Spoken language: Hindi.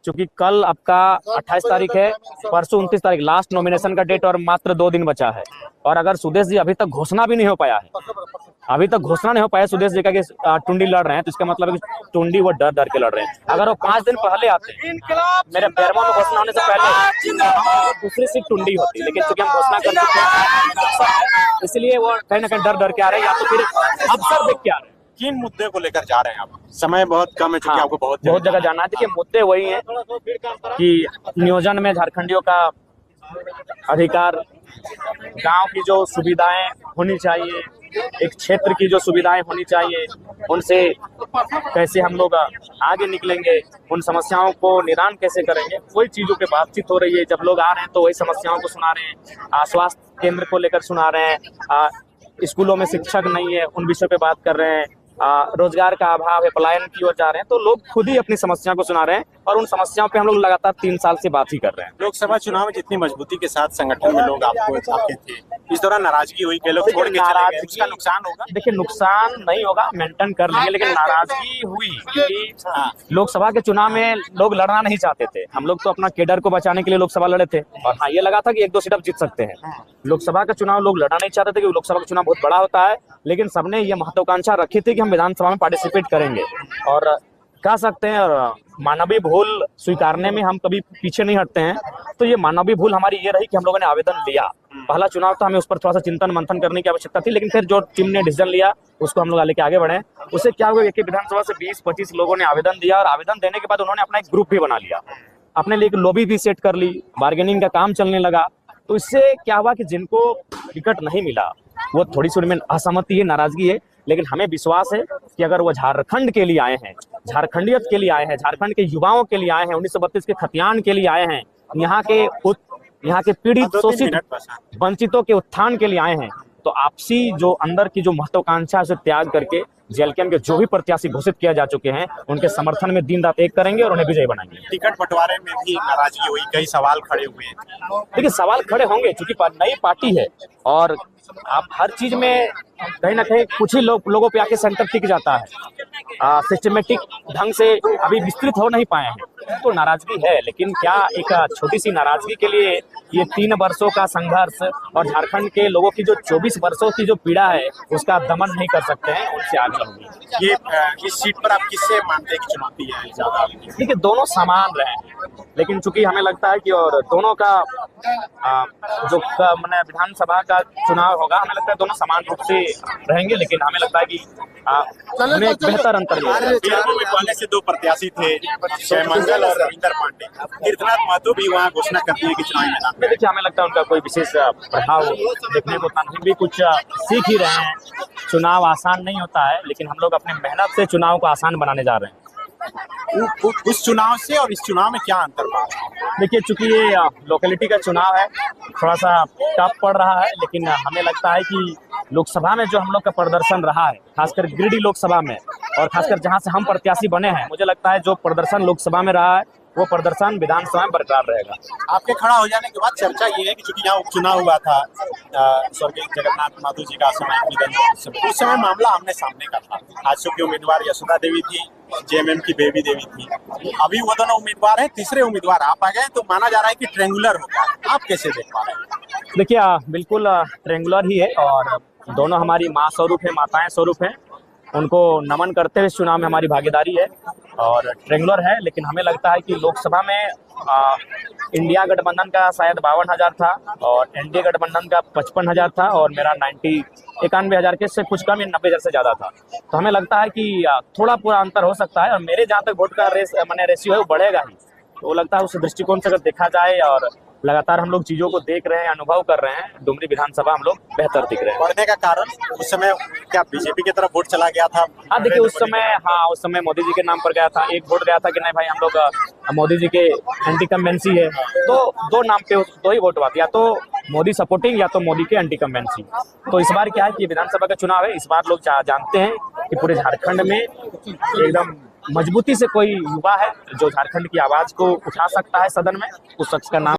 क्योंकि कल आपका 28 तारीख है, परसों 29 तारीख लास्ट नॉमिनेशन का डेट और मात्र 2 दिन बचा है। और अगर सुदेश जी अभी तक घोषणा भी नहीं हो पाया है, अभी तक घोषणा नहीं हो पाया सुदेश जी का कि टुंडी लड़ रहे हैं, तो इसका मतलब है कि टुंडी वो डर डर के लड़ रहे हैं। अगर वो 5 दिन पहले आते, मेरे पैरवा में घोषणा होने से पहले दूसरी सीट टुंडी होती, लेकिन चूंकि हम घोषणा कर चुके हैं इसलिए वो कहीं ना कहीं डर डर के आ रहे हैं, या तो फिर अवसर देख के आ रहे हैं। किन मुद्दे को लेकर जा रहे हैं आप? समय बहुत कम है, क्योंकि आपको बहुत जगह जाना है। देखिए मुद्दे वही हैं कि नियोजन में झारखंडियों का अधिकार, गांव की जो सुविधाएं होनी चाहिए, एक क्षेत्र की जो सुविधाएं होनी चाहिए, उनसे कैसे हम लोग आगे निकलेंगे, उन समस्याओं को निदान कैसे करेंगे, वही चीजों पे बातचीत हो रही है। जब लोग आ रहे हैं तो वही समस्याओं को सुना रहे हैं, स्वास्थ्य केंद्र को लेकर सुना रहे हैं, स्कूलों में शिक्षक नहीं है उन विषयों पे बात कर रहे हैं, रोजगार का अभाव है, पलायन की ओर जा रहे हैं। तो लोग खुद ही अपनी समस्या को सुना रहे हैं और उन समस्याओं पे हम लोग लगातार 3 साल से बात ही कर रहे हैं। लोकसभा चुनाव में जितनी मजबूती के साथ संगठन में लोग आपके थे, इस दौरान नाराजगी हुई, कई लोग छोड़ के चले गए, उसका नुकसान होगा? देखिए नुकसान नहीं होगा, मेंटेन कर लेंगे, लेकिन नाराजगी हुई कि लोकसभा के चुनाव में लोग लड़ना नहीं चाहते थे। हम लोग तो अपना केडर को बचाने के लिए लोकसभा लड़े थे, और हाँ ये लगा था कि 1-2 सीट अब जीत सकते हैं। लोकसभा का चुनाव लोग लड़ना नहीं चाहते थे क्योंकि लोकसभा का चुनाव बहुत बड़ा होता है, लेकिन सबने ये महत्वाकांक्षा रखी थी कि हम विधानसभा में पार्टिसिपेट करेंगे। और कह सकते हैं, और मानवीय भूल स्वीकारने में हम कभी पीछे नहीं हटते हैं। तो ये मानवीय भूल हमारी ये रही कि हम लोगों ने आवेदन दिया, पहला चुनाव था, हमें उस पर थोड़ा सा चिंतन मंथन करने की आवश्यकता थी, लेकिन फिर जो टीम ने डिसीजन लिया उसको हम लोग लेके आगे बढ़े। उससे क्या हुआ कि विधानसभा से 20-25 लोगों ने आवेदन दिया, और आवेदन देने के बाद उन्होंने अपना एक ग्रुप भी बना लिया, अपने लिए एक लॉबी भी सेट कर ली, बार्गेनिंग का काम चलने लगा। तो इससे क्या हुआ कि जिनको टिकट नहीं मिला वो थोड़ी सी उनमें असहमति है, नाराजगी है, लेकिन हमें विश्वास है कि अगर वो झारखंड के लिए आए हैं, झारखंडियत के लिए आए हैं, झारखंड के युवाओं के लिए आए हैं, 1932 के खतियान के लिए आए हैं, यहाँ के पीड़ित शोषित वंचितों के उत्थान के लिए आए हैं, तो आपसी जो अंदर की जो महत्वाकांक्षा है उसे त्याग करके जेएलकेएम के जो भी प्रत्याशी घोषित किया जा चुके हैं उनके समर्थन में दिन रात एक करेंगे और उन्हें विजयी बनाएंगे। टिकट बंटवारे में भी नाराजगी हुई, कई सवाल खड़े हुए हैं। देखिए सवाल खड़े होंगे क्योंकि नई पार्टी है, और आप हर चीज में कहीं ना कहीं कुछ ही लोगों पे आके सेंटर टिक जाता है, सिस्टमेटिक ढंग से अभी विस्तृत हो नहीं पाए हैं, तो नाराजगी है। लेकिन क्या एक छोटी सी नाराजगी के लिए ये 3 वर्षों का संघर्ष और झारखंड के लोगों की जो 24 वर्षों की जो पीड़ा है उसका दमन नहीं कर सकते हैं, उनसे आगे होंगे। ये इस सीट पर आप किससे मानते हैं कि चुनौती है ज्यादा? देखिए दोनों समान रहे, लेकिन चूंकि हमें लगता है कि और दोनों का जो मैंने विधानसभा का चुनाव होगा, हमें लगता है दोनों समान रूप से रहेंगे, लेकिन हमें लगता है कि हमें एक बेहतर अंतर पहले से 2 प्रत्याशी थे, जयमंगल और रविंदर पांडे, तीर्थनाथ महतो भी वहाँ घोषणा करती है कि चुनाव मैदान में। देखिए हमें लगता है उनका कोई विशेष प्रभाव देखने को हम भी कुछ सीख ही रहे हैं। चुनाव आसान नहीं होता है, लेकिन हम लोग अपने मेहनत से चुनाव को आसान बनाने जा रहे हैं। उस चुनाव से और इस चुनाव में क्या अंतर है? देखिए चूंकि ये लोकेलिटी का चुनाव है, थोड़ा सा टफ पड़ रहा है, लेकिन हमें लगता है कि लोकसभा में जो हम लोग का प्रदर्शन रहा है, खासकर गिरिडीह लोकसभा में, और खासकर जहां से हम प्रत्याशी बने हैं, मुझे लगता है जो प्रदर्शन लोकसभा में रहा है वो प्रदर्शन विधानसभा में बरकरार रहेगा। आपके खड़ा हो जाने के बाद चर्चा ये है कि चूंकि यहाँ उपचुनाव हुआ था, स्वर्गीय जगन्नाथ महतो जी का उस समय मामला आमने सामने का था। आजसू की उम्मीदवार यशोदा देवी थी, जेएमएम की बेबी देवी थी, अभी वो दोनों उम्मीदवार हैं, तीसरे उम्मीदवार आप आ गए, तो माना जा रहा है कि ट्रेंगुलर होगा। आप कैसे देख पा रहे हैं? देखिए बिल्कुल ट्रेंगुलर ही है, और दोनों हमारी माँ स्वरूप है, माताएं स्वरूप है, उनको नमन करते हुए इस चुनाव में हमारी भागीदारी है और ट्रेंगुलर है। लेकिन हमें लगता है कि लोकसभा में इंडिया गठबंधन का शायद 52,000 था और एनडीए गठबंधन का 55,000 था, और मेरा 91,000 के से कुछ कम या 90,000 से ज्यादा था। तो हमें लगता है कि थोड़ा पूरा अंतर हो सकता है, और मेरे जहाँ तक वोट का रेशियो है वो बढ़ेगा ही। तो लगता है उस दृष्टिकोण से अगर देखा जाए, और लगातार हम लोग चीजों को देख रहे हैं, अनुभव कर रहे हैं, डुमरी विधानसभा हम लोग बेहतर दिख रहे हैं। बढ़ने का कारण उस समय क्या बीजेपी की तरफ वोट चला गया था? हाँ देखिए उस समय मोदी जी के नाम पर गया था, एक वोट गया था कि नहीं भाई हम लोग मोदी जी के एंटी कम्बेंसी है, तो 2 नाम पे 2 ही वोट हुआ, या तो मोदी सपोर्टिंग या तो मोदी के एंटी कम्बेंसी। तो इस बार क्या है कि विधानसभा का चुनाव है, इस बार लोग जानते हैं कि पूरे झारखंड में एकदम मजबूती से कोई युवा है जो झारखंड की आवाज को उठा सकता है सदन में, उस शख्स का नाम